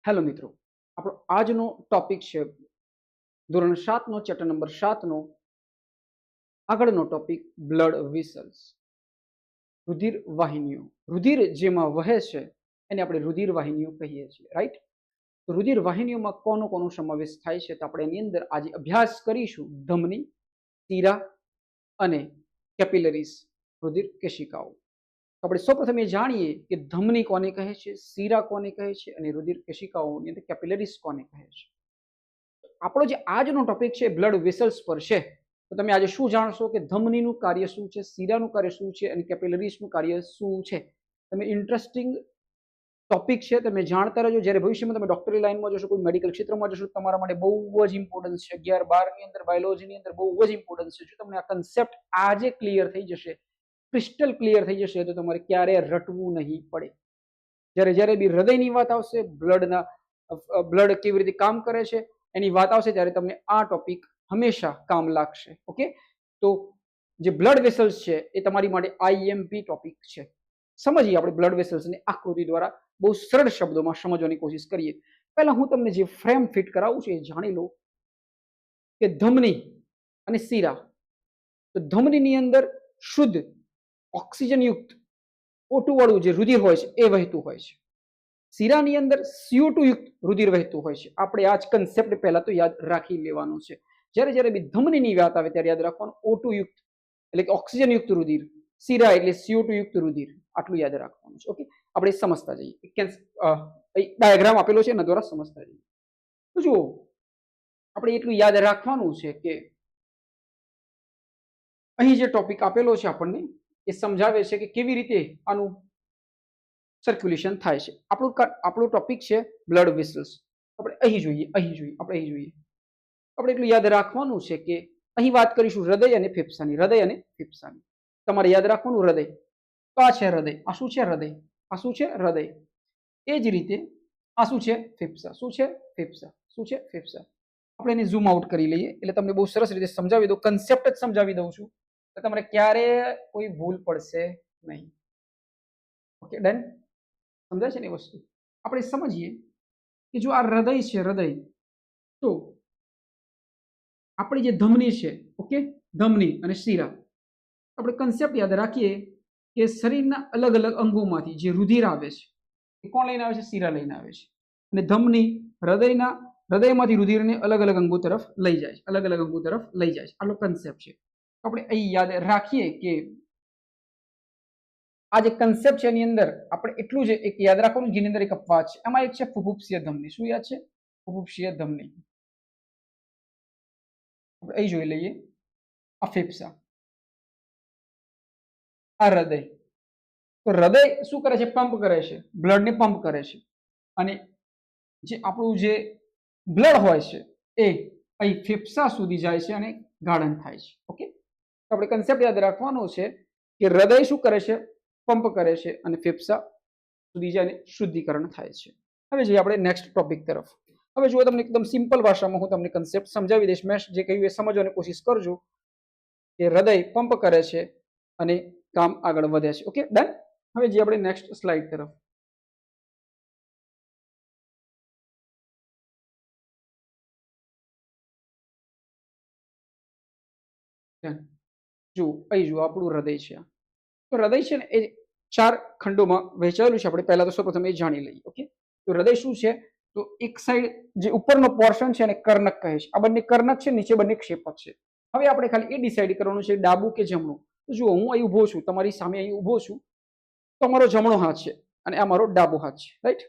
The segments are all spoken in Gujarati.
હેલો મિત્રો, આપણો આજનો ટોપિક છે ધોરણ 7 નો ચેપ્ટર નંબર 7 નો આગળનો ટોપિક બ્લડ વેસલ્સ, રુધિર વાહિનીઓ. રુધિર જેમાં વહે છે એને આપણે રુધિર વાહિનીઓ કહીએ છીએ, રાઈટ? તો રુધિર વાહિનીઓમાં કોનો સમાવેશ થાય છે તો આપણે એની અંદર આજે અભ્યાસ કરીશું ધમની, શીરા અને કેપિલરીઝ, રુધિર કેશિકાઓ. આપણે સૌપ્રથમ એ જાણીએ કે ધમની કોને કહે છે, શીરા કોને કહે છે અને રુધિર કેશિકાઓની અંદર કેપિલરીઝ કોને કહે છે. આપણો જે આજનો ટોપિક છે બ્લડ વેસલ્સ પર છે. તો તમે આજે શું જાણશો કે ધમનીનું કાર્ય શું છે, શીરાનું કાર્ય શું છે અને કેપિલરીઝનું કાર્ય શું છે. તમે ઇન્ટરેસ્ટિંગ ટોપિક છે, તમે જાણતા રહેજો. જ્યારે ભવિષ્યમાં તમે ડોક્ટરી લાઈનમાં જશો, કોઈ મેડિકલ ક્ષેત્રમાં જશો, તમારા માટે બહુ જ ઇમ્પોર્ટન્ટ છે. 11-12 ની અંદર બાયોલોજીની અંદર બહુ જ ઇમ્પોર્ટન્ટ છે. જો તમને આ કન્સેપ્ટ આજે ક્લિયર થઈ જશે, ક્રિસ્ટલ ક્લિયર થઈ જશે, તો તમારે ક્યારે રટવું નહીં પડે. જ્યારે બી હૃદયની વાત આવશે, બ્લડ કેવી રીતે કામ કરે છે એની વાત આવશે, ત્યારે તમને આ ટોપિક હંમેશા કામ લાગશે. ઓકે, તો જે બ્લડ વેસલ્સ છે એ તમારી માટે આઈએમપી ટોપિક છે. સમજીએ આપણે બ્લડ વેસલ્સની આકૃતિ દ્વારા બહુ સરળ શબ્દોમાં સમજવાની કોશિશ કરીએ. પહેલા હું તમને જે ફ્રેમ ફિટ કરાવું છું એ જાણી લો કે ધમની અને શીરા. તો ધમનીની અંદર શુદ્ધ ઓક્સિજનયુક્ત O2 વાળું જે રુધિર હોય છે એ વહેતું હોય છે. શીરાની અંદર CO2 યુક્ત રુધિર વહેતું હોય છે. આપણે આ જ કન્સેપ્ટ પહેલા તો યાદ રાખી લેવાનું છે. જ્યારે બી ધમનીની વાત આવે ત્યારે યાદ રાખવાનું O2 યુક્ત એટલે કે ઓક્સિજન યુક્ત રુધિર, શીરા એટલે CO2 યુક્ત રુધિર. આટલું યાદ રાખવાનું છે. ઓકે, આપણે સમજતા જઈએ. ડાયાગ્રામ આપેલો છે એના દ્વારા સમજતા જઈએ. તો જુઓ, આપણે એટલું યાદ રાખવાનું છે કે અહીં જે ટોપિક આપેલો છે આપણને એ સમજાવે છે કે કેવી રીતે આનું સર્ક્યુલેશન થાય છે. આપણો ટોપિક છે બ્લડ વેસલ્સ. આપણે અહીં જોઈએ. આપણે એટલું યાદ રાખવાનું છે કે અહીં વાત કરીશું હૃદય અને ફેફસાની. તમારે યાદ રાખવાનું હૃદય. તો આ છે હૃદય. આ શું છે? હૃદય. આ શું છે? હૃદય. એ જ રીતે આ શું છે? ફેફસા. શું છે? ફેફસા. આપણે એને ઝૂમ આઉટ કરી લઈએ એટલે તમને બહુ સરસ રીતે સમજાવી દઉં. કન્સેપ્ટ જ સમજાવી દઉં છું તો તમારે ક્યારે કોઈ ભૂલ પડશે નહીં. Okay, done? સમજાય છે ને એ વસ્તુ? આપણે સમજીએ કે જો આ હૃદય છે, હૃદય, તો આપણી જે ધમની છે, ઓકે, ધમની અને શીરા, આપણે કન્સેપ્ટ યાદ રાખીએ કે શરીરના અલગ અલગ અંગોમાંથી જે રુધિર આવે છે એ કોણ લઈને આવે છે? શીરા લઈને આવે છે. અને ધમની હૃદયમાંથી રુધિરને અલગ અલગ અંગો તરફ લઈ જાય છે. આટલો કન્સેપ્ટ છે. આપણે અહીં યાદ રાખીએ કે આ જે કન્સેપ્ટ છે એની અંદર આપણે એટલું જ એક યાદ રાખવાનું, જેની અંદર એક અપવાદ છે. એમાં એક છે ફુફુક્ષીય ધમની. શું યાદ છે? ફુફુક્ષીય ધમની. આપણે અહીં જોઈ લઈએ. આ ફેફસા, આ હૃદય. તો હૃદય શું કરે છે? પંપ કરે છે, બ્લડને પંપ કરે છે. અને જે આપણું જે બ્લડ હોય છે એ અહીં ફેફસા સુધી જાય છે અને ગાળણ થાય છે. ઓકે, તો આપણે કન્સેપ્ટ યાદ રાખવાનો છે કે હૃદય શું કરે છે? પંપ કરે છે અને ફેફસા સુધી જાય શુદ્ધિકરણ થાય છે. હવે જઈએ આપણે નેક્સ્ટ ટોપિક તરફ. હવે જુઓ, તમને એકદમ સિમ્પલ ભાષામાં હું તમને કન્સેપ્ટ સમજાવી દઈશ. મેં જે કહ્યું એ સમજવાની કોશિશ કરજો કે હૃદય પંપ કરે છે અને કામ આગળ વધે છે. Okay, done? હવે જઈએ આપણે નેક્સ્ટ સ્લાઇડ તરફ. જુઓ, અહીં જુઓ, આપણું હૃદય છે. તો હૃદય છે ને એ 4 ખંડોમાં વહેંચાયેલું છે. આપણે પહેલા તો સૌપ્રથમ એ જાણી લઈએ. ઓકે, તો હૃદય શું છે? તો એક સાઈડ જે ઉપરનો પોર્શન છે એને કર્ણક કહે છે. આ બંને કર્ણક છે, નીચે બંને ક્ષેપક છે. હવે આપણે ખાલી એ ડિસાઈડ કરવાનું છે ડાબું કે જમણું. તો જુઓ, હું અહીં ઊભો છું, તમારી સામે અહીં ઊભો છું, તો અમારો જમણો હાથ છે અને આ મારો ડાબો હાથ છે, રાઈટ?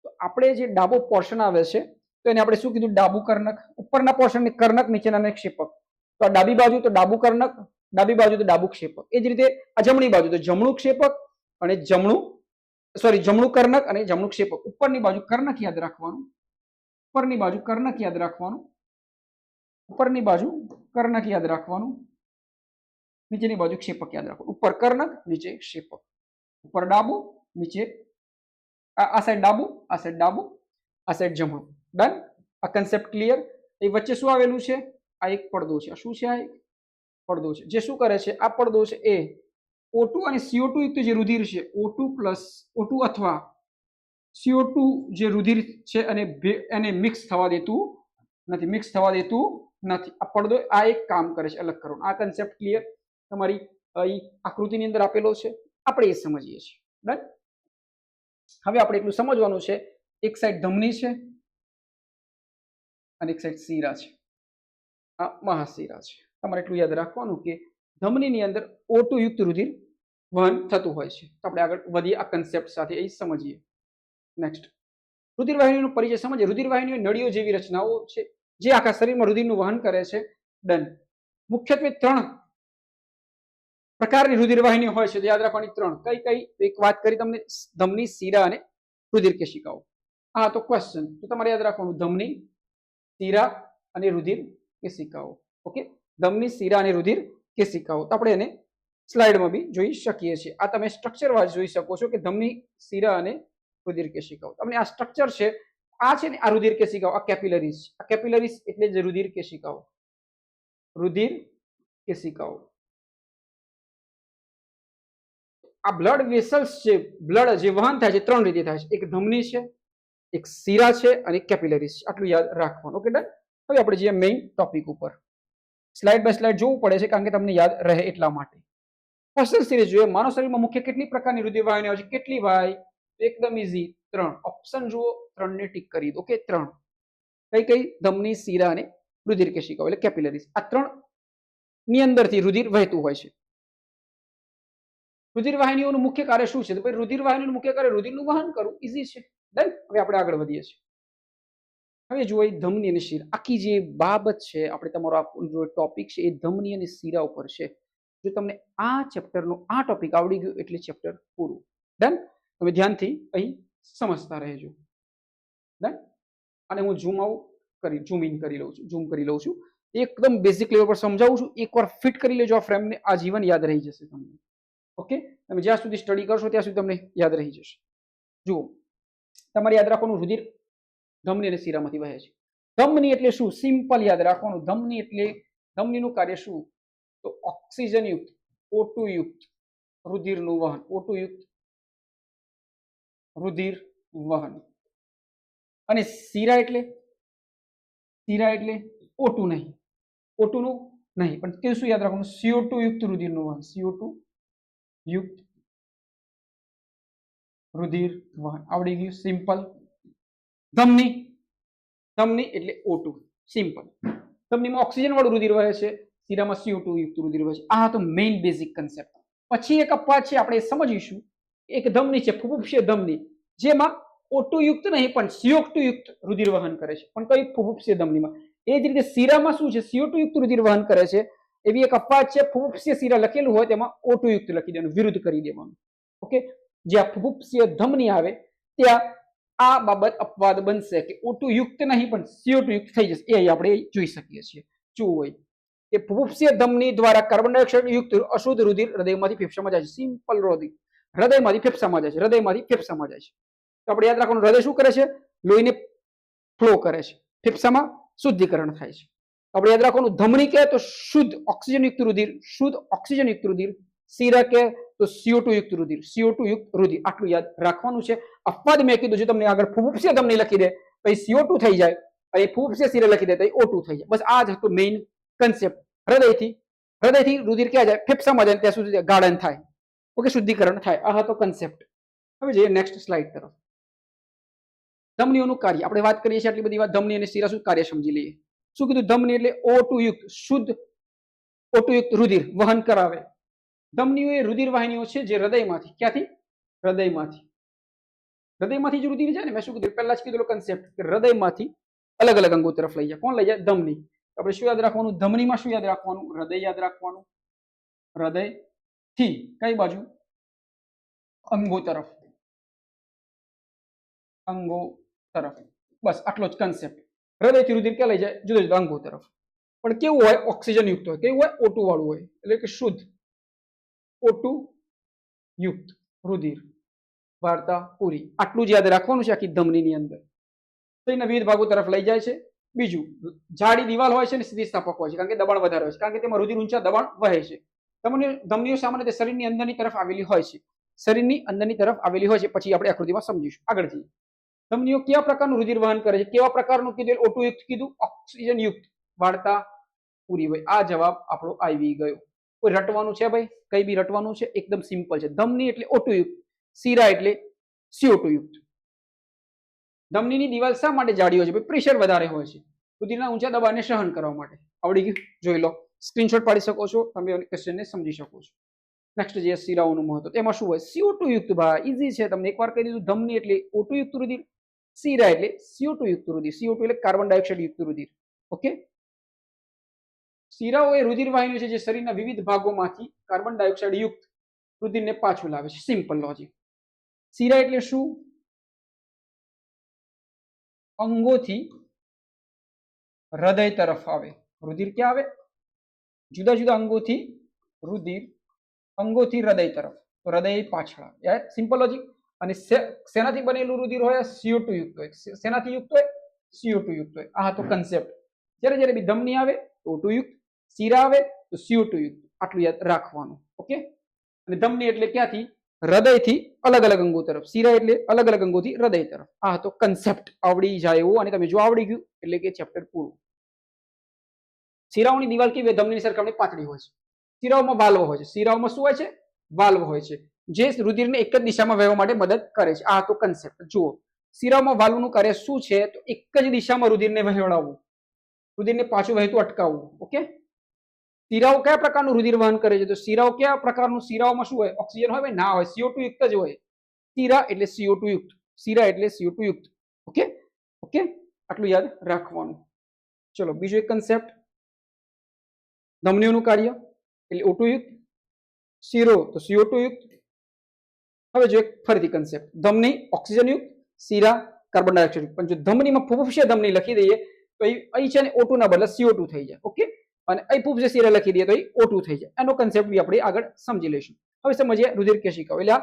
તો આપણે જે ડાબો પોર્શન આવે છે તો એને આપણે શું કીધું? ડાબું કર્ણક. ઉપરના પોર્શનને કર્ણક, નીચેનાને ક્ષેપક. તો આ ડાબી બાજુ તો ડાબું કર્ણક, ડાબી બાજુ તો ડાબું ક્ષેપક. એ જ રીતે આ જમણી બાજુ તો જમણું ક્ષેપક અને જમણું કર્ણક અને જમણું ક્ષેપક. ઉપરની બાજુ કર્ણક યાદ રાખવાનું, ઉપરની બાજુ કર્ણક યાદ રાખવાનું, નીચેની બાજુ ક્ષેપક યાદ રાખવાનું. ઉપર કર્ણક, નીચે ક્ષેપક. ઉપર ડાબું, નીચે આ સાઈડ ડાબું, આ સાઈડ ડાબું, આ સાઈડ જમણું. ડન? આ કન્સેપ્ટ ક્લિયર? એ વચ્ચે શું આવેલું છે? આ એક પડદો છે. શું છે? આ એક પડદો છે જે શું કરે છે? આ પડદો છે એ O2 અને CO2 યુક્ત જે રુધિર છે, O2 અથવા CO2 જે રુધિર છે અને એને મિક્સ થવા દેતું નથી. આ પડદો આ એક કામ કરે છે અલગ કરવાનું. આ કન્સેપ્ટ ક્લિયર? તમારી આકૃતિની અંદર આપેલો છે, આપણે એ સમજીએ છીએ. રાઈટ? હવે આપણે એટલું સમજવાનું છે, એક સાઈડ ધમની છે અને એક સાઈડ શિરા છે. આ મહાશિરા છે. તમારે એટલું યાદ રાખવાનું કે ધમનીની અંદર O2 યુક્ત રુધિર વહન થતું હોય છે. આપણે આગળ વધીએ આ કન્સેપ્ટ સાથે એ સમજીએ. નેક્સ્ટ, રુધિરવાહિનીનો પરિચય સમજીએ. રુધિરવાહિનીઓ નળીઓ જેવી રચનાઓ છે જે આખા શરીરમાં રુધિરનું વહન કરે છે. ડન. મુખ્યત્વે 3 પ્રકારની રુધિરવાહિનીઓ હોય છે, યાદ રાખવાની 3. કઈ એક વાત કરી તમને, ધમની, શિરા અને રુધિર કેશિકાઓ. હા, તો ક્વેશ્ચન તો તમારે યાદ રાખવાનું ધમની, શિરા અને રુધિર કેશિકાઓ. ઓકે, ધમની, શિરા અને રુધિર કેશિકાઓ. તો આપણે એને સ્લાઇડમાં બી જોઈ શકીએ છીએ. આ તમે સ્ટ્રક્ચર વાઇઝ જોઈ શકો છો કે ધમની, શિરા અને રુધિર કેશિકાઓ. તમને આ સ્ટ્રક્ચર છે, આ છે ને આ રુધિર કેશિકાઓ, આ કેપિલરીઝ. આ કેપિલરીઝ એટલે જ રુધિર કેશિકાઓ. રુધિર કેશિકાઓ. આ બ્લડ વેસલ્સ છે, બ્લડ જે વહન થાય છે 3 રીતે થાય છે. એક ધમની છે, એક શિરા છે અને એક કેપિલરીઝ છે. આટલું યાદ રાખવાનું. Okay, done. હવે આપણે જે મેઇન ટોપિક ઉપર સ્લાઇડ બાય સ્લાઇડ જોવું પડે છે કારણ કે તમને યાદ રહે એટલા માટે. ક્વેશ્ચન સિરીઝ જોઈએ. માનવ શરીરમાં મુખ્ય કેટલી પ્રકારની રુધિરવાહિનીઓ હોય છે? કેટલી ભાઈ? એકદમ ઈઝી, 3. ઓપ્શન જુઓ, 3 ને ટીક કરી દો. ઓકે, 3. કઈ? ધમની, શિરા અને રુધિર કેશિકાઓ એટલે કેપિલરીઝ. આ 3 ની અંદરથી રુધિર વહેતું હોય છે. રુધિરવાહિનીઓનું મુખ્ય કાર્ય શું છે? તો ભાઈ રુધિરવાહિનીનું મુખ્ય કાર્ય રુધિરનું વહન કરવું. ઈઝી છે. ડન. હવે આપણે આગળ વધીએ છીએ. હવે જોઈએ ધમની અને શિરા. આખી જે બાબત છે, આપણે તમારો જો ટોપિક છે એ ધમની અને શિરા ઉપર છે. જો તમને આ ચેપ્ટરનો આ ટોપિક આવડી ગયો એટલે ચેપ્ટર પૂરું. ડન. તમે ધ્યાનથી અહીં સમજતા રહેજો. ડન. અને હું ઝૂમ ઇન કરી લઉં છું. એકદમ બેઝિક લેવલ પર સમજાવું છું. એકવાર ફિટ કરી લેજો આ ફ્રેમને, આ જીવન યાદ રહી જશે તમને. ઓકે, તમે જ્યાં સુધી સ્ટડી કરશો ત્યાં સુધી તમને યાદ રહી જશે. જુઓ, તમારે યાદ રાખવાનું રુધિર ધમની અને શિરામાંથી વહે છે. ધમની એટલે શું? સિમ્પલ યાદ રાખવાનું. ધમની એટલે ધમનીનું કાર્ય શું? તો ઓક્સિજન યુક્ત, O2 યુક્ત રુધિરનું વહન. O2 યુક્ત રુધિર વહન. અને શિરા એટલે O2 નહીં, O2 નું નહીં, પણ તે શું યાદ રાખવાનું? CO2 યુક્ત રુધિરનું વહન. CO2 યુક્ત રુધિર વહન. આવડી ગયું? સિમ્પલ. ધમની એટલે O2. સિમ્પલ. ધમનીમાં ઓક્સિજન વાળું રુધિર વહે છે, શિરામાં CO2 યુક્ત રુધિર વહે છે. આ તો મેઇન બેઝિક કન્સેપ્ટ. પછી એક અપવાદ છે, આપણે સમજીશું. એક ધમની છે, ફુફુક્ષીય ધમની, જેમાં O2 યુક્ત નહીં પણ CO2 યુક્ત રુધિર વહન કરે છે. પણ કઈ? ફુફુક્ષીય ધમનીમાં. એ જ રીતે શિરામાં શું છે? CO2 યુક્ત રુધિર વહન કરે છે. એવી એક અપવાદ છે, ફુફુક્ષીય શિરા લખેલું હોય તેમાં O2 યુક્ત લખી દેવાનું, વિરુદ્ધ કરી દેવાનું. ઓકે, જ્યાં ફુફુક્ષીય ધમની આવે ત્યાં આ બાબત અપવાદ બનશે કે O2 યુક્ત નહીં પણ CO2 યુક્ત થઈ જશે. એ આપણે જોઈ શકીએ છીએ. શું હોય કે ફુફુક્ષીય ધમની દ્વારા કાર્બન ડાયોક્સાઇડ યુક્ત અશુદ્ધ રુધિર હૃદયમાંથી ફેફસામાં જાય છે. સિમ્પલ રુધિર હૃદયમાંથી ફેફસામાં જાય છે. તો આપણે યાદ રાખવાનું, હૃદય શું કરે છે? લોહીને ફ્લો કરે છે. ફેફસામાં શુદ્ધિકરણ થાય છે. આપણે યાદ રાખવાનું, ધમની કે તો શુદ્ધ ઓક્સિજન યુક્ત રુધિર, શિરા કે તો CO2 યુક્ત રુધિર. આટલું યાદ રાખવાનું છે. અપવાદ મેં કીધું, જો તમને આગળ ફુફુક્ષીય ધમની લખી દે પછી CO2 થઈ જાય, પછી ફુફુક્ષીય શિરા લખી દે તો O2 થઈ જાય. બસ આ જ હતું મેઇન કન્સેપ્ટ. હૃદયથી રુધિર ક્યાં જાય? ફેફસામાં જાય, ત્યાં સુધી ગાળણ થાય. ઓકે, શુદ્ધિકરણ થાય. આ હતો કન્સેપ્ટ. હવે જઈએ નેક્સ્ટ સ્લાઇડ તરફ. ધમનીઓનું કાર્ય આપણે વાત કરીએ છીએ, આટલી બધી વાત ધમની અને શિરા શું કાર્ય સમજી લઈએ. શું કીધું? ધમની એટલે O2 યુક્ત શુદ્ધ O2 યુક્ત રુધિર વહન કરાવે. ધમનીઓ એ રુધિર વાહિનીઓ છે જે હૃદયમાંથી, ક્યાંથી? હૃદયમાંથી જે રુધિર જાય ને, મેં શું કીધું પહેલા જ કીધેલો કન્સેપ્ટ કે હૃદયમાંથી અલગ અલગ અંગો તરફ લઈ જાય. કોણ લઈ જાય? ધમની. આપણે શું યાદ રાખવાનું? ધમનીમાં શું યાદ રાખવાનું? હૃદય યાદ રાખવાનું. હૃદયથી કઈ બાજુ? અંગો તરફ. બસ આટલો જ કન્સેપ્ટ. હૃદયથી રુધિર ક્યાં લઈ જાય? જુદા જુદા અંગો તરફ. પણ કેવું હોય? ઓક્સિજન યુક્ત હોય. કેવું હોય? O2 વાળું હોય, એટલે કે શુદ્ધ O2 યુક્ત રુધિર. વાર્તા પૂરી. આટલું જ યાદ રાખવાનું છે આખી ધમનીની અંદર. તો એના વિવિધ ભાગો તરફ લઈ જાય છે. બીજું, જાડી દિવાલ હોય છે ને સ્થિતિસ્થાપક હોય છે, કારણ કે દબાણ વધારે હોય છે, કારણ કે તેમાં રુધિર ઊંચા દબાણ વહે છે. ધમનીઓ સામાન્ય રીતે શરીરની અંદરની તરફ આવેલી હોય છે, શરીરની અંદરની તરફ આવેલી હોય છે. પછી આપણે આકૃતિમાં સમજીશું. આગળ જઈએ. ધમનીઓ કેવા પ્રકારનું રુધિર વહન કરે છે? કેવા પ્રકારનું કીધું? O2 યુક્ત કીધું, ઓક્સિજન યુક્ત. વાર્તા પૂરી ભાઈ. આ જવાબ આપણો આવી ગયો. કોઈ રટવાનું છે ભાઈ? કઈ બી રટવાનું છે? એકદમ સિમ્પલ છે. ધમની એટલે O2 યુક્ત, શીરા એટલે CO2 યુક્ત. ધમનીની દિવાલ શા માટે જાડી હોય છે? પ્રેશર વધારે હોય છે, રુધિરના ઊંચા દબાણને સહન કરવા માટે. આવડી ગયું? જોઈ લો, સ્ક્રીનશોટ પાડી શકો છો, તમે ક્વેશ્ચનને સમજી શકો છો. નેક્સ્ટ જે શીરાઓનું મહત્વ, તેમાં શું હોય? CO2 યુક્ત. ભાઈ ઈઝી છે, તમને એકવાર કહી દીધું. ધમની એટલે O2 યુક્ત રુધિર, શીરા એટલે CO2 યુક્ત રુધિર. CO2 એટલે કાર્બન ડાયોક્સાઇડ યુક્ત રુધિર. ઓકે. શીરાઓ એ રુધિર વાહિનીઓ છે જે શરીરના વિવિધ ભાગોમાંથી કાર્બન ડાયોક્સાઇડ યુક્ત રુધિરને પાછું લાવે છે. Simple logic. શીરા એટલે શું? અંગોથી હૃદય તરફ આવે રુધિર. ક્યાં આવે? જુદા જુદા અંગોથી રુધિર, અંગોથી હૃદય તરફ. તો હૃદય પાછળ આવે. યાર સિમ્પલ લોજિક. અને શેનાથી બનેલું રુધિર હોય? CO2 યુક્ત હોય. શેનાથી યુક્ત હોય? CO2 યુક્ત હોય. આ તો કન્સેપ્ટ. જ્યારે જ્યારે બી ધમની આવે તો O2 યુક્ત, શીરા આવે તો CO2 યુક્ત. આટલું યાદ રાખવાનું. ઓકે. અને ધમની એટલે ક્યાંથી? હૃદયથી અલગ અલગ અંગો તરફ. શીરા એટલે અલગ અલગ અંગોથી હૃદય તરફ. આ તો કન્સેપ્ટ આવડી જાય એવું. અને તમે જો આવડી ગયું એટલે કે ચેપ્ટર પૂરું. શીરાઓની દિવાલ કેવી હોય? ધમનીની સરખામણી પાતળી હોય છે. શીરાઓમાં વાલ્વ હોય છે. શીરાઓમાં શું હોય છે? વાલ્વ હોય છે, જે રુધિરને એક જ દિશામાં વહેવા માટે મદદ કરે છે. આ તો કન્સેપ્ટ. જુઓ, શીરાઓમાં વાલ્વનું કાર્ય શું છે? તો એક જ દિશામાં રુધિરને વહેવડાવવું, રુધિરને પાછું વહેતું અટકાવવું. ઓકે. શીરાઓ કયા પ્રકારનું રુધિર વહન કરે છે? તો શીરાઓ કયા પ્રકારનું? શીરાઓમાં શું હોય? ઓક્સિજન હોય? ના હોય. CO2 યુક્ત જ હોય. શીરા એટલે CO2 યુક્ત, શીરા એટલે CO2 યુક્ત. ઓકે. ઓકે, આટલું યાદ રાખવાનું. ચલો બીજો એક કન્સેપ્ટ. ધમનીઓનું કાર્ય એટલે O2 યુક્ત, શીરો તો CO2 યુક્ત. હવે જો એક ફરીથી કન્સેપ્ટ. ધમની ઓક્સિજન યુક્ત, શીરા કાર્બન ડાયોક્સાઇડ. પણ જો ધમનીમાં ફૂફસે ધમની લખી દઈએ તો અહીં છે ને O2 ના બદલે CO2 થઈ જાય. ઓકે. અને અહીં ફૂફસે શીરા લખી દઈએ તો અહીં O2 થઈ જાય. એનો કન્સેપ્ટ બી આપણે આગળ સમજી લઈશું. હવે સમજીએ રુધિર કેશિકાઓ. એટલે આ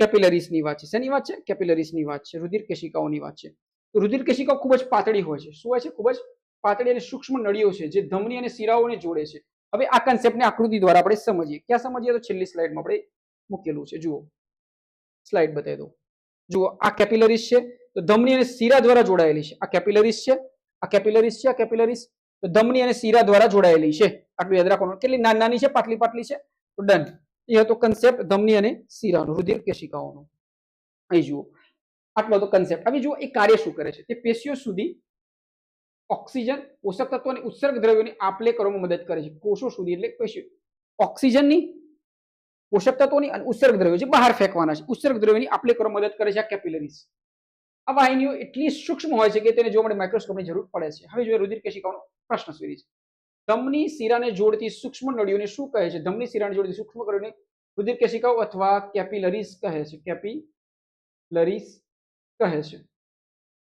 કેપિલરીઝની વાત છે. શેની વાત છે? કેપિલરીઝની વાત છે. રુધિર કેશિકાઓની વાત છે. તો રુધિર કેશિકાઓ ખૂબ જ પાતળી હોય છે. શું હોય છે? ખૂબ જ પાતળી અને સૂક્ષ્મ નળીઓ છે જે ધમની અને શીરાઓને જોડે છે. હવે આ કન્સેપ્ટને આકૃતિ દ્વારા આપણે સમજીએ. ક્યાં સમજીએ? તો છેલ્લી સ્લાઇડમાં આપણે મૂકેલું છે. જુઓ, સ્લાઇડ બતાવી દો. જુઓ, આ કેપિલરીઝ છે, તો ધમની અને શીરા દ્વારા જોડાયેલી છે. આ કેપિલરીઝ છે, આ કેપિલરીઝ છે, આ કેપિલરીઝ તો ધમની અને શીરા દ્વારા જોડાયેલી છે. આટલું યાદ રાખવાનું. કેટલી નાની છે? પાતળી પાતળી છે. તો ડન. એ હતો કન્સેપ્ટ ધમની અને શીરાનો, રુધિર કેશિકાઓનો. અહીં જુઓ, આટલો તો કન્સેપ્ટ. હવે જુઓ એ કાર્ય શું કરે છે. તે પેશીઓ સુધી ઓક્સિજન, પોષક તત્વો અને ઉત્સર્ગ દ્રવ્યોની આપલે કરવામાં મદદ કરે છે. કોષો સુધી એટલે પેશીઓ ઓક્સિજનની, પોષક તત્વોની અને ઉત્સર્ગ દ્રવ્યો જે બહાર ફેંકવાના છે, ઉત્સર્ગ દ્રવ્યોની આપલે કરવામાં મદદ કરે છે આ કેપિલરીઝ. આ વાહિનીઓ એટલી સૂક્ષ્મ હોય છે કે તેને જોવા માટે માઇક્રોસ્કોપની જરૂર પડે છે. હવે જોઈએ રુધિર કેશિકાઓનો પ્રશ્ન શોધી છે. ધમની શીરાને જોડતી સૂક્ષ્મ નળીઓને શું કહે છે? ધમની શીરાને જોડતી સૂક્ષ્મ નળીઓને રુધિર કેશિકાઓ અથવા કેપિલરીઝ કહે છે. કેપિલરીઝ કહે છે.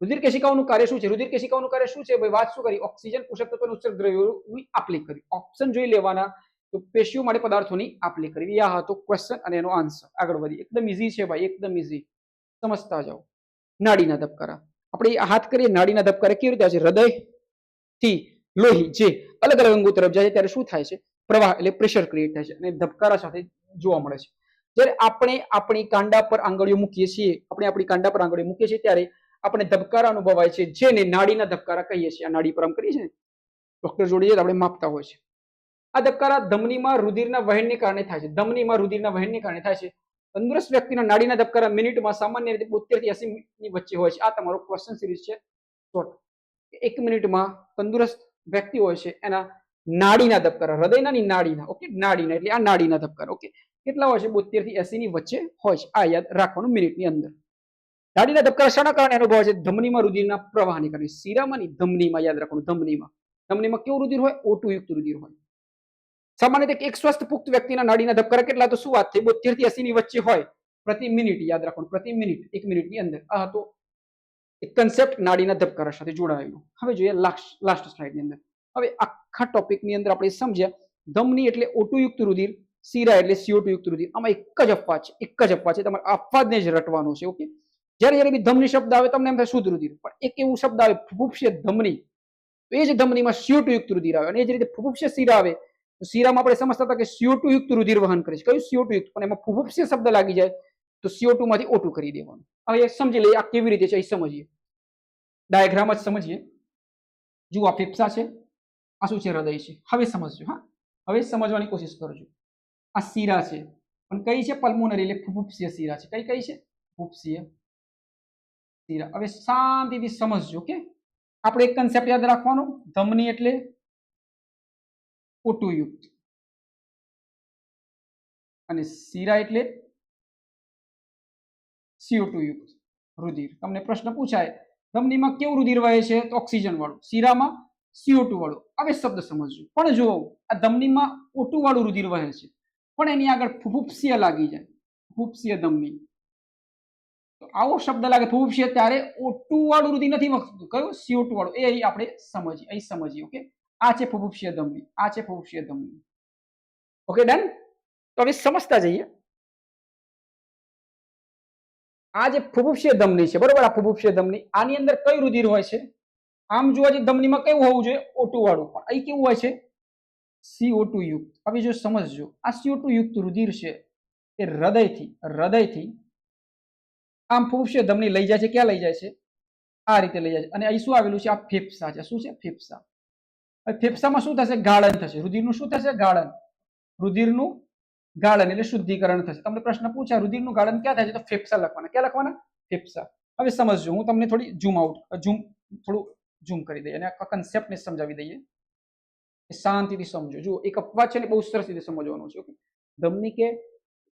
રુધિર કેશિકાઓનું કાર્ય શું છે? રુધિર કેશિકાઓનું કાર્ય શું છે? ભાઈ વાત શું કરી? ઓક્સિજન, પોષક તત્વો અને ઉત્સર્ગ દ્રવ્યોની આપલે કરી. ઓપ્શન જોઈ લેવાના. તો પેશીઓ માટે પદાર્થોની આપલે કરવી. આ હતો ક્વેશ્ચન અને એનો આન્સર. આગળ વધી. એકદમ ઈઝી છે ભાઈ, એકદમ ઈઝી. સમજતા જાઓ. નાડીના ધબકારા. આપણે હાથ કરીએ નાડીના ધબકારા કેવી રીતે આવે છે? હૃદયથી લોહી જે અલગ અલગ અંગો તરફ જાય ત્યારે શું થાય છે? પ્રવાહ એટલે પ્રેશર ક્રિએટ થાય છે અને ધબકારા સાથે જોવા મળે છે. જ્યારે આપણે આપણી કાંડા પર આંગળીઓ મૂકીએ છીએ, આપણે આપણી કાંડા પર આંગળીઓ મૂકીએ છીએ ત્યારે આપણે ધબકારા અનુભવાય છે, જેને નાડીના ધબકારા કહીએ છીએ. આ નાડી પર આમ કરીએ છીએ, ડોક્ટર જોડે આપણે માપતા હોય છે. આ ધબકારા ધમનીમાં રુધિરના વહેણને કારણે થાય છે. ધમનીમાં રુધિરના વહેણને કારણે થાય છે. તંદુરસ્ત વ્યક્તિના નાડીના ધબકારા મિનિટમાં સામાન્ય રીતે 72 થી 80 ની વચ્ચે હોય છે. આ તમારો ક્વેશ્ચન સિરીઝ છે. શોર્ટ. 1 મિનિટમાં તંદુરસ્ત વ્યક્તિ હોય છે એના નાડીના ધબકારા, હૃદયના ની નાડીના, ઓકે, નાડીના એટલે આ નાડીના ધબકારા, ઓકે, કેટલા હોય છે? 72 થી 80 ની વચ્ચે હોય છે. આ યાદ રાખવાનું મિનિટની અંદર. નાડીના ધબકારા શાના કારણે અનુભવાય છે? ધમનીમાં રુધિરના પ્રવાહને કારણે. શીરામાં નહીં, ધમનીમાં યાદ રાખવાનું. ધમનીમાં. ધમનીમાં કેવું રુધિર હોય? O2 યુક્ત રુધિર હોય. સામાન્ય રીતે એક સ્વસ્થ પુખ્ત વ્યક્તિના નાડીના ધબકારા કેટલા? તો શું વાત થઈ? 72 થી 80 ની વચ્ચે હોય પ્રતિ મિનિટ. યાદ રાખવાનું, પ્રતિ મિનિટ, 1 મિનિટની અંદર. આ હતો એક કન્સેપ્ટ નાડીના ધબકારા સાથે જોડાયેલો. હવે જોઈએ લાસ્ટ સ્લાઇડની અંદર. હવે આખા ટોપિકની અંદર આપણે સમજ્યા ધમની એટલે O2 યુક્ત રુધિર, શીરા એટલે CO2 યુક્ત રુધિર. આમાં એક જ અપવાદ છે, એક જ અપવાદ છે. તમારે અપવાદને જ રટવાનો છે. ઓકે. જ્યારે જ્યારે બી ધમની શબ્દ આવે તમને એમ થાય શુદ્ધ રુધિર, પણ એક એવું શબ્દ આવે ફૂફસે ધમની, તો એ જ ધમનીમાં CO2 યુક્ત રુધિર આવે. અને એ જ રીતે ફૂફસે શીરા આવે તો શીરામાં આપણે સમજતા હતા કે CO2 યુક્ત રુધિર વહન કરે છે. કયું CO2 યુક્ત? પણ એમાં ફુફુક્ષીય શબ્દ લાગી જાય તો CO2 માંથી O2 કરી દેવાનું. હવે સમજી લઈએ આ કેવી રીતે છે, એ સમજીએ. ડાયાગ્રામ જ સમજીએ. જુઓ, આ ફેફસા છે, આ શું છે? હૃદય છે. હવે સમજજો. હા, હવે સમજવાની કોશિશ કરજો. આ શીરા છે, પણ કઈ છે? પલ્મોનરી, એટલે ફુફુક્ષીય શીરા છે. કઈ છે? ફુફુક્ષીય શીરા. હવે શાંતિથી સમજજો. કે આપણે એક કન્સેપ્ટ યાદ રાખવાનો, ધમની એટલે O2 યુક્ત અને શીરા એટલે CO2 યુક્ત રુધિર. તમને પ્રશ્ન પૂછાય ધમનીમાં કેવું રુધિર વહે છે? તો ઓક્સિજન વાળું. શીરામાં CO2 વાળું. હવે શબ્દ સમજજો. પણ જો આ ધમનીમાં O2 વાળું રુધિર વહે છે, પણ એની આગળ ફુફુક્ષીય લાગી જાય, ફુફુક્ષીય ધમની, તો આવો શબ્દ લાગે ફુફુક્ષીય, ત્યારે O2 વાળું રુધિર નથી વહતું. કયું? CO2 વાળું. એ અહીં આપણે સમજીએ. અહીં સમજીએ. ઓકે, આ છે ફુફુક્ષીય ધમની, આ છે ફુફુક્ષીય ધમની. Okay, done. તો હવે સમજતા જઈએ. આ જે ફુફુક્ષીય ધમની છે, બરોબર, આ ફુફુક્ષીય ધમની, આની અંદર કયું રુધિર હોય છે? આમ જોવા જઈએ ધમનીમાં કેવું હોવું જોઈએ? O2 વાળું. પણ અહીં કેવું હોય છે? CO2 યુક્ત. હવે જો સમજજો, આ CO2 યુક્ત રુધિર છે એ હૃદયથી આમ ફુફુક્ષીય ધમની લઈ જાય છે. ક્યાં લઈ જાય છે? આ રીતે લઈ જાય છે. અને અહીં શું આવેલું છે? આ ફેફસા છે. શું છે? ફેફસા. હવે ફેફસામાં શું થશે? ગાળન થશે. રુધિરનું શું થશે? ગાળન. રુધિરનું ગાળન એટલે શુદ્ધિકરણ થશે. તમને પ્રશ્ન પૂછાય રુધિરનું ગાળન ક્યાં થાય છે? તો ફેફસા લખવાના. ક્યાં લખવાના? ફેફસા. હવે સમજજો, હું તમને થોડી થોડું ઝૂમ કરી દઈએ અને આ કન્સેપ્ટને સમજાવી દઈએ. શાંતિથી સમજો. જુઓ, એક અપવાદ છે ને, બહુ સરસ રીતે સમજવાનું છે. ઓકે, ધમની કે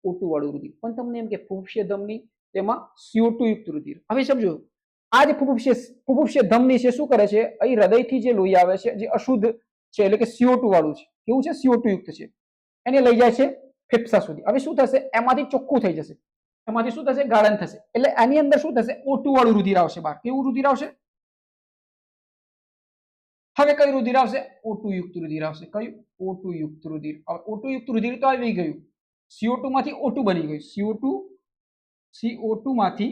O2 વાળું રુધિર, પણ તમને એમ કે ફુફુક્ષીય ધમની, તેમાં CO2 યુક્ત રુધિર. હવે સમજો, આ જે ફુફુક્ષીય ધમની છે શું કરે છે? અહીં હૃદયથી જે લોહી આવે છે, જે અશુદ્ધ છે, એટલે કે CO2 વાળું છે, કેવું છે? CO2 યુક્ત છે, એને લઈ જાય છે ફેફસા સુધી. હવે શું થશે? એમાંથી ચોખ્ખું થઈ જશે. એમાંથી શું થશે? ગાળન થશે. એટલે આની અંદર શું થશે? O2 વાળું રુધિર આવશે બહાર. કેવું રુધિર આવશે? હવે કયું રુધિર આવશે? O2 યુક્ત રુધિર આવશે. કયું? O2 યુક્ત રુધિર. O2 યુક્ત રુધિર તો આવી ગયું. CO2 માંથી O2 બની ગયું. CO2 માંથી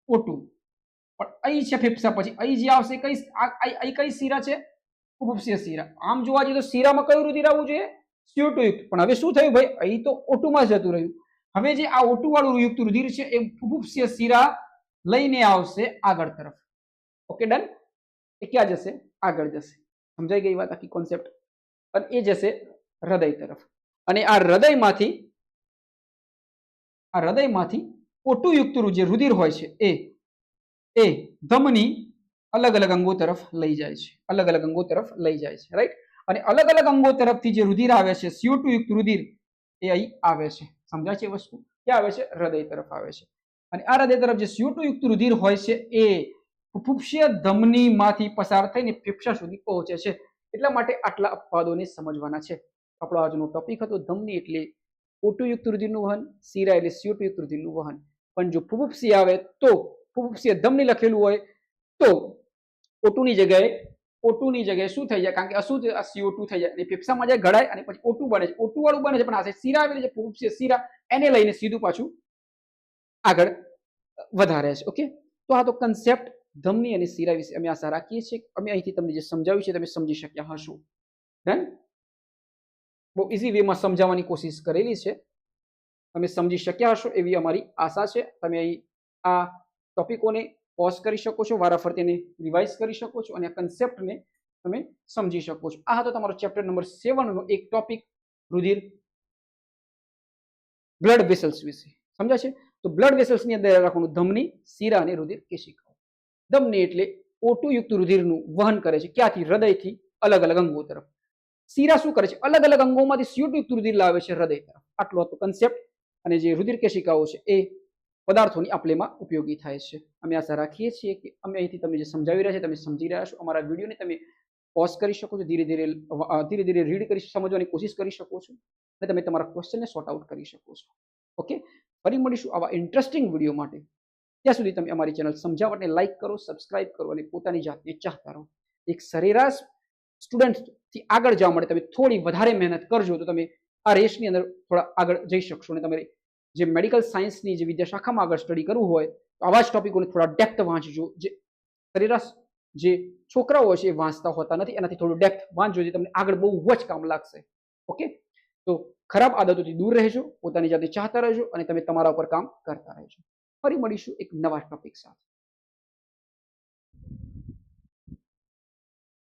O2. પણ અહીં છે ફેફસા. પછી અહીં જે આવશે કઈ શીરા છે? ફુફુક્ષીય શીરા. આમ જોવા જઈએ તો શીરામાં કયું રુધિર આવવું જોઈએ? CO2 યુક્ત. પણ હવે શું થયું ભાઈ? અહીં તો O2 માં જતું રહ્યું. હવે જે આ O2 વાળું યુક્ત રુધિર છે એ ફુફુક્ષીય શીરા લઈને આવશે આગળ તરફ. Okay, done. એ ક્યાં જશે? આગળ જશે. સમજાઈ ગઈ વાત, આખી કોન્સેપ્ટ. અને એ જશે હૃદય તરફ. અને આ હૃદયમાંથી O2 યુક્ત જે રુધિર હોય છે એ ધમની અલગ અલગ અંગો તરફ લઈ જાય છે. અલગ અલગ અંગો તરફ લઈ જાય છે, રાઈટ. અને અલગ અલગ અંગો તરફથી જે રુધિર આવે છે, CO2 યુક્ત રુધિર, એ અહીં આવે છે. સમજાય છે વસ્તુ? ક્યાં આવે છે? હૃદય તરફ આવે છે. અને આ હૃદય તરફ જે CO2 યુક્ત રુધિર હોય છે એ ફુફુક્ષીય ધમનીમાંથી પસાર થઈને ફેફસા સુધી પહોંચે છે. એટલા માટે આટલા અપવાદોને સમજવાના છે. આપણો આજનો ટોપિક હતો ધમની એટલે O2 યુક્ત રુધિરનું વહન, શીરા એટલે CO2 યુક્ત રુધિરનું વહન. પણ જો ફુફુક્ષીય આવે તો ફુફુક્ષીય ધમની લખેલું હોય તો O2 ની જગ્યાએ શું થઈ જાય? કારણ કે અશુદ્ધ આ CO2 થઈ જાય અને ફેફસામાં જાય, ઘડાય અને પછી O2 બને છે. O2 વાળું બને છે, પણ આ શીરા આવેલી છે ફુફુક્ષીય શીરા, એને લઈને સીધું પાછું આગળ વધારે છે. ઓકે, તો આ તો કન્સેપ્ટ ધમની અને શીરા વિશે અમે આશા રાખીએ છીએ અમે અહીંથી તમને જે સમજાવ્યું છે તમે સમજી શક્યા હશો. ડન. બહુ ઇઝી વેમાં સમજાવવાની કોશિશ કરેલી છે. તમે સમજી શક્યા હશો એવી અમારી આશા છે. તમે અહીં આ ટોપિકોને પોઝ કરી શકો છો, વારાફરતી એને રિવાઇઝ કરી શકો છો અને આ કન્સેપ્ટને તમે સમજી શકો છો. આ હતો તમારો ચેપ્ટર નંબર 7 નો એક ટોપિક, રુધિર, બ્લડ વેસલ્સ વિશે. સમજાય છે? તો બ્લડ વેસલ્સ ની અંદર રાખવાનું ધમની, શીરા અને રુધિર કેશિકાઓ. ધમની એટલે O2 યુક્ત રુધિરનું વહન કરે છે. ક્યાંથી? હૃદયથી અલગ અલગ અંગો તરફ. શીરા શું કરે છે? અલગ અલગ અંગોમાંથી CO2 યુક્ત રુધિર લાવે છે હૃદય તરફ. આટલો હતો કન્સેપ્ટ. અને જે રુધિર કેશિકાઓ છે એ પદાર્થોની આપલેમાં ઉપયોગી થાય છે. અમે આશા રાખીએ છીએ કે અમે અહીંથી તમને જે સમજાવી રહ્યા છે તમે સમજી રહ્યા છો. અમારા વિડીયોને તમે પોઝ કરી શકો છો, ધીરે ધીરે રીડ કરી સમજવાની કોશિશ કરી શકો છો અને તમે તમારા ક્વેશ્ચનને સોર્ટ આઉટ કરી શકો છો. ઓકે, ફરી મળીશું આવા ઇન્ટરેસ્ટિંગ વિડીયો માટે. ત્યાં સુધી તમે અમારી ચેનલ સમજાવટને લાઈક કરો, સબસ્ક્રાઇબ કરો અને પોતાની જાતને ચાહતા રહો. એક સરેરાશ સ્ટુડન્ટથી આગળ જવા માટે તમે થોડી વધારે મહેનત કરજો તો તમે આ રેસની અંદર થોડા આગળ જઈ શકશો. અને તમારે જે મેડિકલ સાયન્સની જે વિદ્યાશાખામાં આગળ સ્ટડી કરવું હોય તો આવા જ ટોપિકોને થોડા ડેપ્થ વાંચજો. જે સરેરાશ જે છોકરાઓ છે એ વાંચતા હોતા નથી, એનાથી થોડું ડેપ્થ વાંચજો, જે તમને આગળ બહુ જ કામ લાગશે. ઓકે, તો ખરાબ આદતોથી દૂર રહેજો, પોતાની જાતે ચાહતા રહેજો અને તમે તમારા ઉપર કામ કરતા રહેજો. ફરી મળીશું એક નવા ટોપિક સાથે.